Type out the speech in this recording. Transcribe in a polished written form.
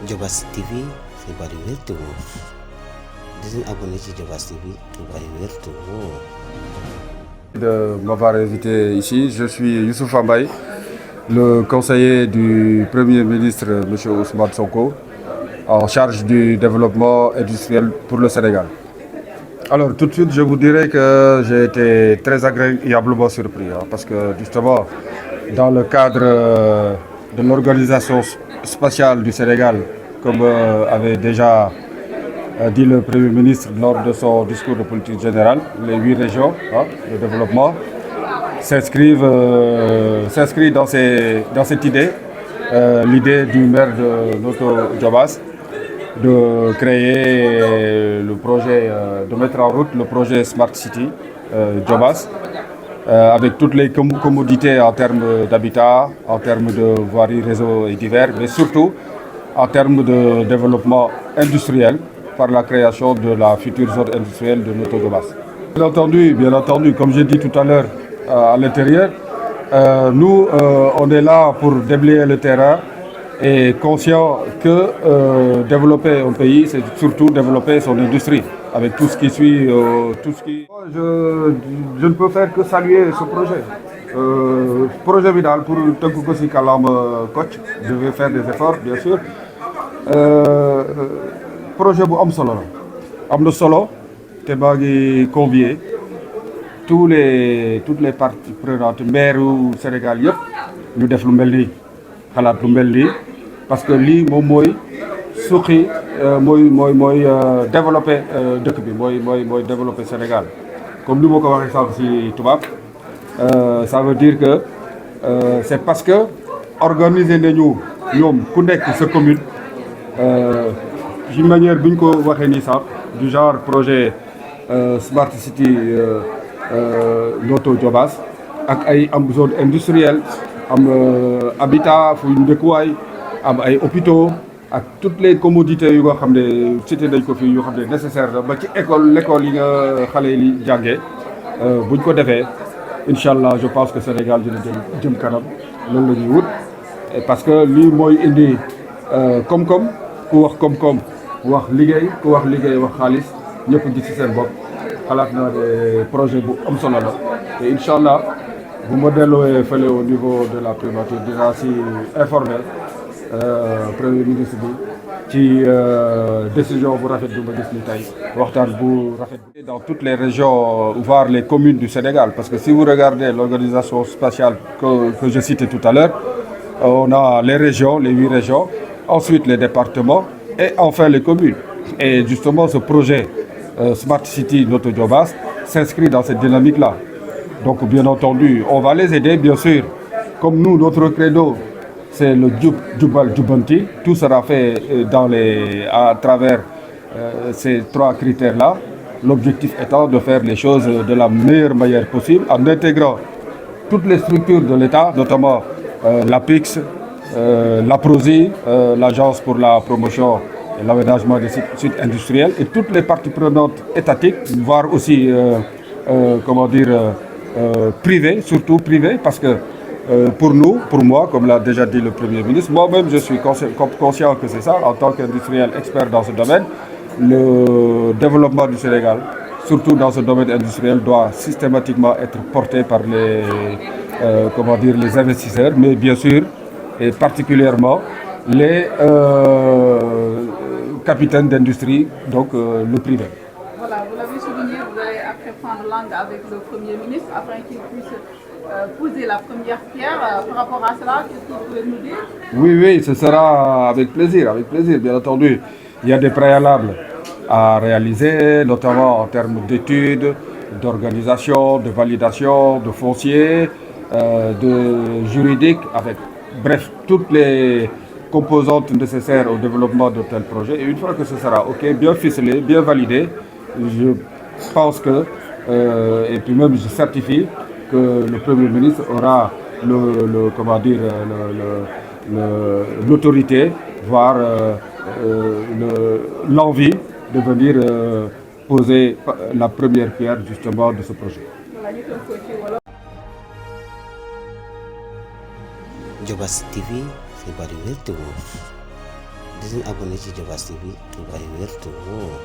Diobass TV xibaar yu wér te wóor di leen abonné ci Diobass TV xibaar yu wér te wóor. De m'avoir invité ici, je suis Youssoupha Mbaye, le conseiller du Premier ministre M. Ousmane Sonko, en charge du développement industriel pour le Sénégal. Alors tout de suite, je vous dirais que j'ai été très agréablement surpris, parce que justement, dans le cadre de l'organisation spatiale du Sénégal, comme avait déjà dit le Premier ministre lors de son discours de politique générale, les 8 régions de développement s'inscrit dans cette idée, l'idée du maire de Notto Diobass de créer le projet, de mettre en route le projet Smart City Diobass, avec toutes les commodités en termes d'habitat, en termes de voirie, réseau et divers, mais surtout en termes de développement industriel par la création de la future zone industrielle de Notto Diobass. Bien entendu, comme j'ai dit tout à l'heure à l'intérieur, nous, on est là pour déblayer le terrain et conscient que développer un pays, c'est surtout développer son industrie, avec tout ce qui suit, Je ne peux faire que saluer ce projet. Projet Vidal pour Tankukosi Kalam coach, je vais faire des efforts, bien sûr. Projet bu am solo la am na solo te maa ngi convier toutes les parties prenantes maire Sénégal yëpp ñu def lu mel nii xalaat lu mel nii parce que lii moom mooy suqi mooy développer dëkk bi mooy développer Sénégal comme ni ma ko waxee sànq si tubaab ça veut dire que c'est parce que organiser nañu ñoom ku nekk sa commune d'une manière bi ñu ko waxee nii sax du genre projet Smart City Notto Diobass ak ay am zone industrielle am habitat fu ñu dëkkuwaay am ay hôpitaux ak toutes les commodités yu nga xam ne cité nañ ko fii yu xam ne nécessaire la ba ci l'école yi nga xale yi jàngee buñ ko defee incha allah je pense que Sénégal dina jëm kanam loolu la ñuy wut parce que lii mooy indi koom-koom ku wax koom-koom wax liggéey ku wax liggéey wax xaalis ñëpp gis ci seen bopp xalaat naa ne projet bu am solo la te incha allah bu ma delluwee fële au niveau de la primature dinaa si informer premier ministre bi ci décision bu rafet bi ma gis ni tey waxtaan bu rafet dans toutes les régions voire les communes du Sénégal parce que si vous regardez l'organisation spatiale que je citais tout à l'heure on a les régions, les 8 régions, ensuite les départements et enfin les communes. Et justement, ce projet Smart City Notto Diobass s'inscrit dans cette dynamique-là. Donc, bien entendu, on va les aider, bien sûr. Comme nous, notre credo, c'est le Jubal Jubanti. Tout sera fait à travers ces 3 critères-là. L'objectif étant de faire les choses de la meilleure manière possible en intégrant toutes les structures de l'État, notamment l'APIX, l'APROSI, l'Agence pour la promotion et l'aménagement des sites industriels et toutes les parties prenantes étatiques, voire aussi privées, surtout privées, parce que pour moi, comme l'a déjà dit le Premier ministre, moi-même je suis conscient que c'est ça, en tant qu'industriel expert dans ce domaine, le développement du Sénégal, surtout dans ce domaine industriel, doit systématiquement être porté par les investisseurs, mais bien sûr, et particulièrement les capitaines d'industrie, donc le privé. Voilà, vous l'avez souligné, vous allez après prendre langue avec le Premier ministre afin qu'il puisse poser la première pierre. Par rapport à cela, qu'est-ce que vous pouvez nous dire? Oui, ce sera avec plaisir, bien entendu. Il y a des préalables à réaliser, notamment en termes d'études, d'organisation, de validation, de foncier, de juridique, bref, toutes les composantes nécessaires au développement de tel projet. Et une fois que ce sera OK, bien ficelé, bien validé, je pense que, et puis même je certifie que le Premier ministre aura l'autorité, voire l'envie de venir poser la première pierre justement de ce projet. Diobass TV xibaar yu wér te wóor di leen abonné ci Diobass TV xibaar yu wér te wóor